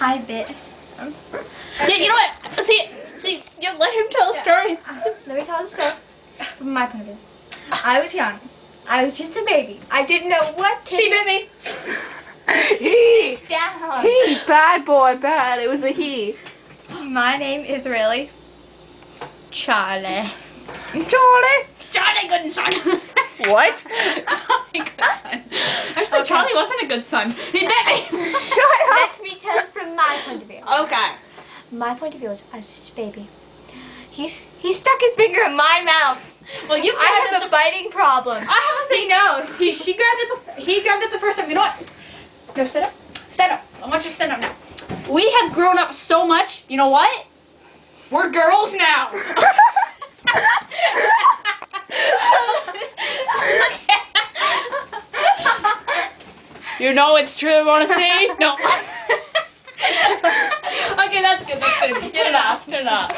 I bit. Yeah, you know what? See, you let him tell a story. Let me tell the story from my point of view. I was young. I was just a baby. I didn't know what to She bit me. down. He, bad boy, bad. It was a he. My name is really Charlie. Charlie. Charlie Goodson. What? Charlie Goodson. Actually, Okay. Charlie wasn't a good son. He bit me. Shut up. Let me tell it from my point of view. Okay. My point of view is I was just a baby. He stuck his finger in my mouth. Well, you I grabbed have it a biting problem. I have a thing. He knows. He grabbed it the first time. You know what? No, stand up. Stand up. I want you to stand up now. We have grown up so much. You know what? We're girls now. You know it's true. Want to see? No. Okay, that's good. That's good. Get it off. Turn it off.